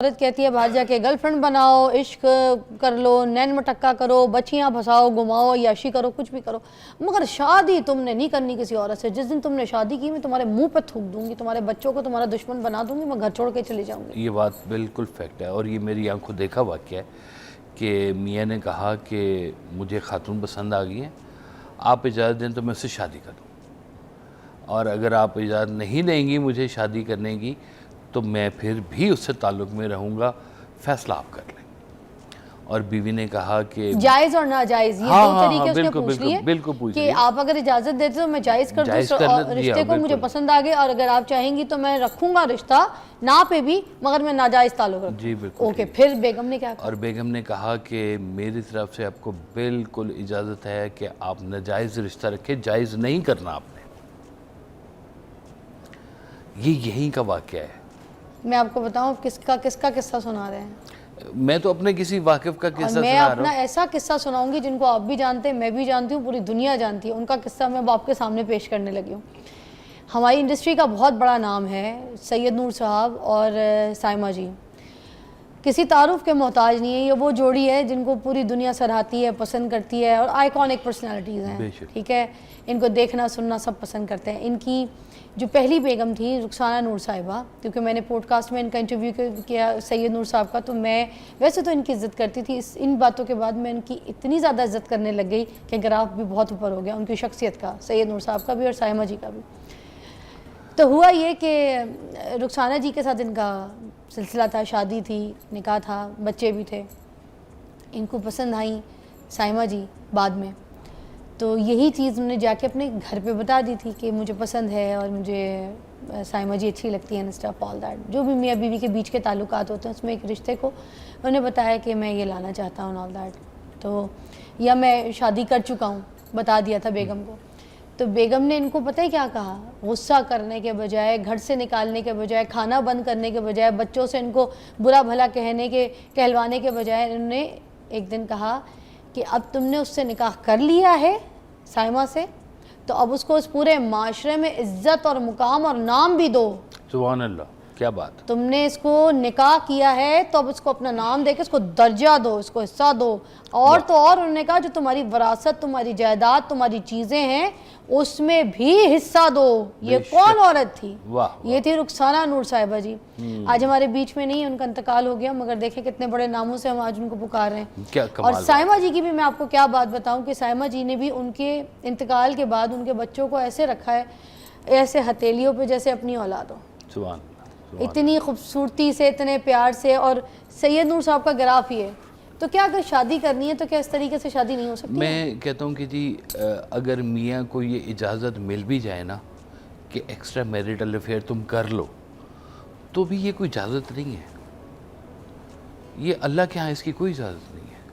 औरत कहती है बाहर जाके गर्लफ्रेंड बनाओ, इश्क कर लो, नैन मटक्का करो, बच्चियां फंसाओ, घुमाओ, याशी करो, कुछ भी करो, मगर शादी तुमने नहीं करनी किसी औरत से। जिस दिन तुमने शादी की मैं तुम्हारे मुंह पे थूक दूंगी, तुम्हारे बच्चों को तुम्हारा दुश्मन बना दूंगी, मैं घर छोड़ के चली जाऊंगी। ये बात बिल्कुल फैक्ट है और ये मेरी आंखों देखा वाक़या है कि मियाँ ने कहा कि मुझे खातून पसंद आ गई हैं, आप इजाज़त दें तो मैं उससे शादी कर दूँ, और अगर आप इजाज़त नहीं देंगी मुझे शादी करने की तो मैं फिर भी उससे ताल्लुक़ में रहूँगा, फ़ैसला आप कर लें। और बीवी ने कहा कि जायज़ और नाजायज़ ये दो तरीके उसने पूछ लिए कि आप अगर इजाज़त देते तो मैं जायज़ कर दूँ रिश्ते को, मुझे पसंद आ गए, और अगर आप चाहेंगी तो मैं रखूँगा रिश्ता ना पे भी, मगर मैं नाजायज़ ताल्लुक़ रखूँगा। जी बिल्कुल। ओके, फिर बेगम ने क्या कहा? और बेगम ने कहा कि मेरी तरफ से आपको बिल्कुल इजाज़त है कि आप नाजायज़ रिश्ता रखें, जायज़ नहीं करना आपने। ये यहीं का वाक़या है। मैं आपको बताऊं किसका किस्सा सुना रहे हैं? मैं तो अपने किसी वाकिफ का किस्सा मैं सुना रहा अपना ऐसा किस्सा सुनाऊंगी जिनको आप भी जानते हैं, मैं भी जानती हूँ, पूरी दुनिया जानती है। उनका किस्सा मैं आपके सामने पेश करने लगी हूँ। हमारी इंडस्ट्री का बहुत बड़ा नाम है सैयद नूर साहब और साइमा जी, किसी तारुफ के मोहताज नहीं है। ये वो जोड़ी है जिनको पूरी दुनिया सराहती है, पसंद करती है, और आइकॉनिक पर्सनालिटीज़ हैं, ठीक है। इनको देखना सुनना सब पसंद करते हैं। इनकी जो पहली बेगम थी रुखसाना नूर साहिबा, क्योंकि मैंने पॉडकास्ट में इनका इंटरव्यू किया सैयद नूर साहब का, तो मैं वैसे तो इनकी इज़्ज़त करती थी, इन बातों के बाद मैं इनकी इतनी ज़्यादा इज़्ज़त करने लग गई कि ग्राफ भी बहुत ऊपर हो गया उनकी शख्सियत का, सैयद नूर साहब का भी और साइमा जी का भी। तो हुआ ये कि रुखसाना जी के साथ इनका सिलसिला था, शादी थी, निकाह था, बच्चे भी थे। इनको पसंद आई साइमा जी बाद में, तो यही चीज़ उन्होंने जाके अपने घर पे बता दी थी कि मुझे पसंद है और मुझे साइमा जी अच्छी लगती है, एंड स्टफ ऑल दैट। जो भी मियाँ बीवी के बीच के ताल्लुकात होते हैं उसमें एक रिश्ते को उन्होंने बताया कि मैं ये लाना चाहता हूँ ऑल दैट, तो या मैं शादी कर चुका हूँ, बता दिया था बेगम को। तो बेगम ने इनको पता है क्या कहा? गुस्सा करने के बजाय, घर से निकालने के बजाय, खाना बंद करने के बजाय, बच्चों से इनको बुरा भला कहलवाने के बजाय, इन्होंने एक दिन कहा कि अब तुमने उससे निकाह कर लिया है साइमा से, तो अब उसको इस पूरे माशरे में इज्जत और मुकाम और नाम भी दो। सुभान अल्लाह, क्या बात। तुमने इसको निकाह किया है तो अब इसको अपना नाम देके इसको दर्जा दो, इसको हिस्सा दो। और तो और उन्होंने कहा जो तुम्हारी विरासत, तुम्हारी जायदाद, तुम्हारी चीज़ें हैं उसमें भी हिस्सा दो। ये कौन औरत थी? ये थी रुखसाना नूर साहिबा जी। आज हमारे बीच में नहीं है, उनका इंतकाल हो गया, मगर देखें कितने बड़े नामों से हम आज उनको पुकार रहे हैं। और साइमा जी की भी मैं आपको क्या बात बताऊं कि साइमा जी ने भी उनके इंतकाल के बाद उनके बच्चों को ऐसे रखा है, ऐसे हथेलियों पे जैसे अपनी औलाद हो, इतनी खूबसूरती से, इतने प्यार से। और सैयद नूर साहब का ग्राफ ही है। तो क्या अगर शादी करनी है तो क्या इस तरीके से शादी नहीं हो सकती? मैं कहता हूँ कि जी अगर मियाँ को ये इजाज़त मिल भी जाए ना कि एक्स्ट्रा मैरिटल अफेयर तुम कर लो, तो भी ये कोई इजाज़त नहीं है, ये अल्लाह के यहाँ इसकी कोई इजाज़त नहीं है।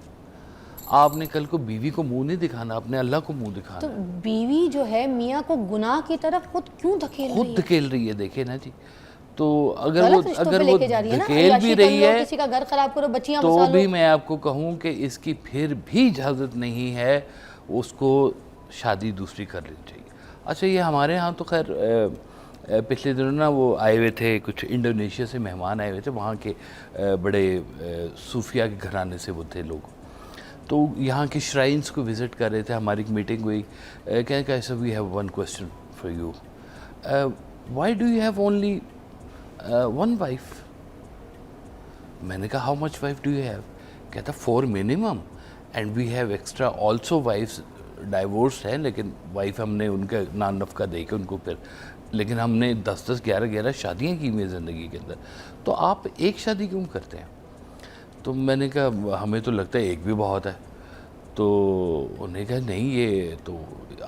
आपने कल को बीवी को मुंह नहीं दिखाना, आपने अल्लाह को मुंह दिखाना। तो बीवी जो है मियाँ को गुनाह की तरफ खुद क्यों धकेल रही है? देखे ना जी, तो अगर वो धकेल भी रही है, किसी का घर खराब करो, बच्चियां तो भी मैं आपको कहूँ कि इसकी फिर भी इजाज़त नहीं है, उसको शादी दूसरी कर लेनी चाहिए। अच्छा, ये हमारे यहाँ तो खैर पिछले दिनों ना वो आए हुए थे, कुछ इंडोनेशिया से मेहमान आए हुए थे, वहाँ के बड़े सूफिया के घराने से वो थे लोग, तो यहाँ के श्राइन्स को विज़िट कर रहे थे। हमारी एक मीटिंग हुई, क्या sir we have one question for you, why do you have only one wife? मैंने कहा how much wife do you have? कहता 4 minimum and we have extra also wives divorce है, लेकिन वाइफ हमने उनका नान नफका दे के उनको फिर, लेकिन हमने 10-10, 11-11 शादियाँ की हुई ज़िंदगी के अंदर, तो आप एक शादी क्यों करते हैं? तो मैंने कहा हमें तो लगता है एक भी बहुत है। तो उन्होंने कहा नहीं, ये तो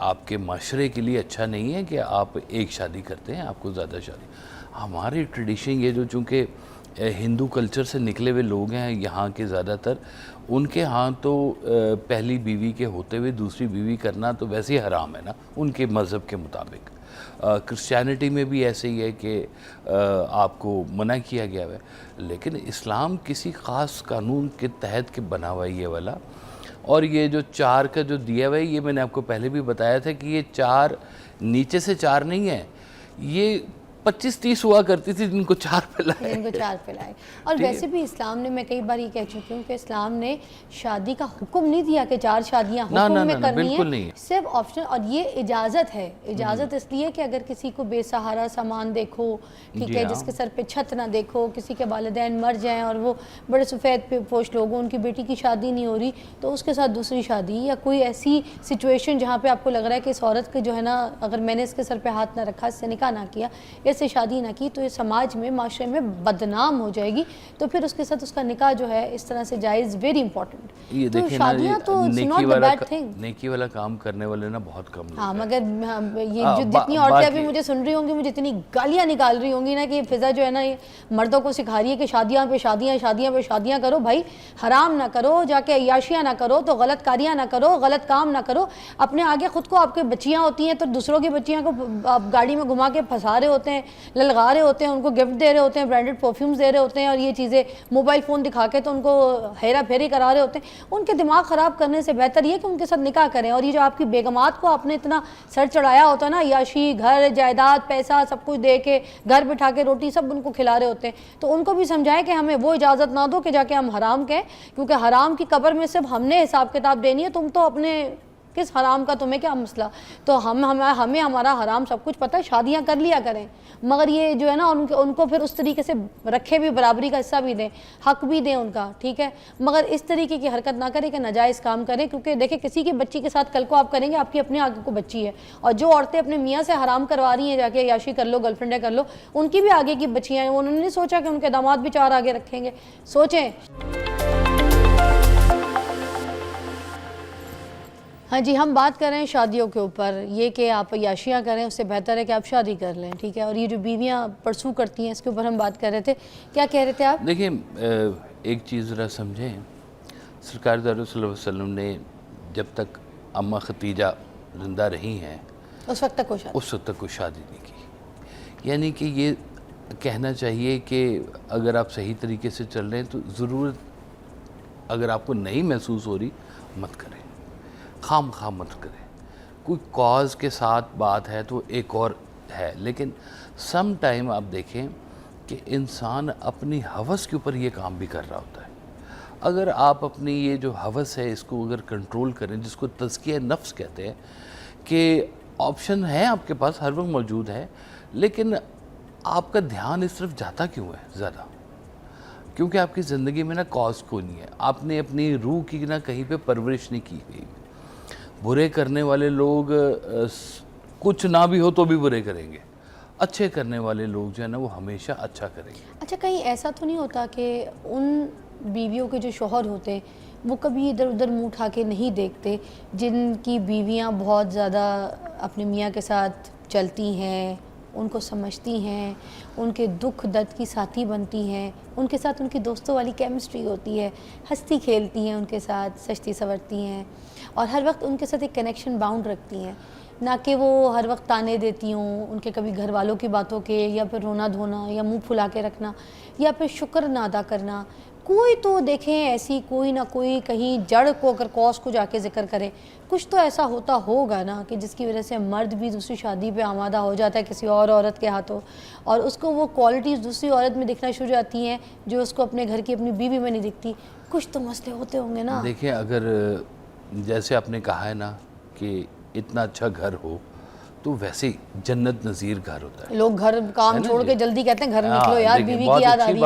आपके माशरे के लिए अच्छा नहीं है कि आप एक शादी करते हैं, आपको ज़्यादा शादी। हमारी ट्रेडिशन ये जो चूँकि हिंदू कल्चर से निकले हुए लोग हैं यहाँ के ज़्यादातर, उनके यहाँ तो पहली बीवी के होते हुए दूसरी बीवी करना तो वैसे ही हराम है ना उनके मज़हब के मुताबिक। क्रिश्चियनिटी में भी ऐसे ही है कि आपको मना किया गया है, लेकिन इस्लाम किसी ख़ास कानून के तहत के बना हुआ है ये वाला। और ये जो 4 का जो दिया हुआ है, ये मैंने आपको पहले भी बताया था कि ये 4 नीचे से 4 नहीं है, ये 25-30 हुआ करती थी जिनको 4 पिलाए। इनको 4 पिलाए। और वैसे भी इस्लाम ने, मैं कई बार ये कह चुकी हूँ कि इस्लाम ने शादी का हुक्म नहीं दिया कि 4 शादियाँ हुक्म में करनी बिल्कुल है, नहीं। सिर्फ ऑप्शन। और ये इजाज़त है, इजाज़त इसलिए कि अगर किसी को बेसहारा सामान देखो, ठीक है, जिसके सर पे छत ना देखो, किसी के वालिदैन मर जाएं और वो बड़े सफ़ेद पोश लोग हों, उनकी बेटी की शादी नहीं हो रही, तो उसके साथ दूसरी शादी, या कोई ऐसी सिचुएशन जहाँ पे आपको लग रहा है कि इस औरत के जो है ना, अगर मैंने इसके सर पे हाथ ना रखा, इससे निकाह ना किया, इससे शादी ना की, तो ये समाज में, माशरे में बदनाम हो जाएगी। तो फिर उसके साथ उसका निकाह जो है इस तरह से जायज़, वेरी इंपॉर्टेंट। ये तो देखिए ना, शादियाँ तो नॉट द बैड थिंग। नेकी वाला काम करने वाले ना बहुत कम लोग हाँ, हैं। मगर ये जो जितनी औरतें अभी मुझे सुन रही होंगी, मुझे इतनी गालियाँ निकाल रही होंगी ना कि फिजा जो है ना, ये मर्दों को सिखा रही है कि शादियाँ पे शादियाँ, शादियाँ पे शादियाँ करो। भाई हराम ना करो, जाके अय्याशियाँ ना करो, तो गलत कारियाँ ना करो, गलत काम ना करो। अपने आगे खुद को, आपके बच्चियाँ होती हैं तो दूसरों की बच्चियाँ को आप गाड़ी में घुमा के फंसा रहे होते हैं, ललगा रहे होते हैं, उनको गिफ्ट दे रहे होते हैं, ब्रांडेड परफ्यूम्स दे रहे होते हैं, और ये चीज़ें मोबाइल फ़ोन दिखा के तो उनको हेरा फेरी करा रहे होते हैं। उनके दिमाग ख़राब करने से बेहतर ये कि उनके साथ निकाह करें। और ये जो आपकी बेगमात को आपने इतना सर चढ़ाया होता है ना, याशी, घर, जायदाद, पैसा सब कुछ दे के, घर बिठा के, रोटी सब उनको खिला रहे होते हैं, तो उनको भी समझाएं कि हमें वो इजाज़त ना दो कि जाके हम हराम कहें, क्योंकि हराम की कब्र में सिर्फ हमने हिसाब किताब देनी है, तुम तो अपने किस हराम का तुम्हें क्या मसला। तो हमें हमारा हराम सब कुछ पता है, शादियाँ कर लिया करें, मगर ये जो है ना, उनको फिर उस तरीके से रखे भी, बराबरी का हिस्सा भी दें, हक भी दें उनका, ठीक है, मगर इस तरीके की हरकत ना करें कि नाजायज़ काम करें। क्योंकि देखिए, किसी की बच्ची के साथ कल को आप करेंगे, आपकी अपने आगे को बच्ची है, और जो औरतें अपने मियाँ से हराम करवा रही हैं, जाके याशी कर लो, गर्लफ्रेंडें कर लो, उनकी भी आगे की बच्चियाँ हैं। उन्होंने नहीं सोचा कि उनके दामाद भी 4 आगे रखेंगे। सोचें। हाँ जी, हम बात कर रहे हैं शादियों के ऊपर, ये कि आप याशियाँ करें, उससे बेहतर है कि आप शादी कर लें, ठीक है। और ये जो बीवियाँ परसू करती हैं, इसके ऊपर हम बात कर रहे थे। क्या कह रहे थे आप? देखिए, एक चीज़ ज़रा समझें, सरकार सल्लल्लाहु अलैहि वसल्लम ने जब तक अम्मा खतीजा ज़िंदा रही हैं, उस वक्त तक कोई शादी नहीं की। यानी कि ये कहना चाहिए कि अगर आप सही तरीके से चल रहे हैं तो ज़रूरत, अगर आपको नहीं महसूस हो रही, मत करें, खाम मत करें। कोई कॉज के साथ बात है तो एक और है, लेकिन सम टाइम आप देखें कि इंसान अपनी हवस के ऊपर ये काम भी कर रहा होता है। अगर आप अपनी ये जो हवस है इसको अगर कंट्रोल करें, जिसको तज़किया नफ्स कहते हैं, कि ऑप्शन है आपके पास, हर वक्त मौजूद है, लेकिन आपका ध्यान इस तरफ जाता क्यों है ज़्यादा? क्योंकि आपकी ज़िंदगी में ना कॉज कोई नहीं है, आपने अपनी रूह की ना कहीं पे परवरिश नहीं की गई। बुरे करने वाले लोग कुछ ना भी हो तो भी बुरे करेंगे, अच्छे करने वाले लोग जो है ना वो हमेशा अच्छा करेंगे। अच्छा, कहीं ऐसा तो नहीं होता कि उन बीवियों के जो शौहर होते हैं वो कभी इधर उधर मुँह उठा के नहीं देखते, जिनकी बीवियां बहुत ज़्यादा अपने मियाँ के साथ चलती हैं, उनको समझती हैं, उनके दुख दर्द की साथी बनती हैं, उनके साथ उनकी दोस्तों वाली केमिस्ट्री होती है, हंसती खेलती हैं उनके साथ, सजती संवरती हैं, और हर वक्त उनके साथ एक कनेक्शन बाउंड रखती हैं, ना कि वो हर वक्त ताने देती हूँ उनके कभी घर वालों की बातों के, या फिर रोना धोना, या मुंह फुला के रखना, या फिर शुक्र ना अदा करना। कोई तो देखें ऐसी, कोई ना कोई कहीं जड़ को अगर कॉज को जाके जिक्र करे, कुछ तो ऐसा होता होगा ना कि जिसकी वजह से मर्द भी दूसरी शादी पे आमादा हो जाता है किसी और औरत के हाथों, और उसको वो क्वालिटीज़ दूसरी औरत में दिखना शुरू जाती हैं जो उसको अपने घर की अपनी बीवी में नहीं दिखती। कुछ तो मसले होते होंगे ना। देखिए, अगर जैसे आपने कहा है ना कि इतना अच्छा घर हो, तो वैसे जन्नत नज़ीर घर होता है। लोग घर काम छोड़ के जल्दी कहते हैं घर निकलो यार, देखिए, बीवी बहुत की याद आ अच्छी रही है।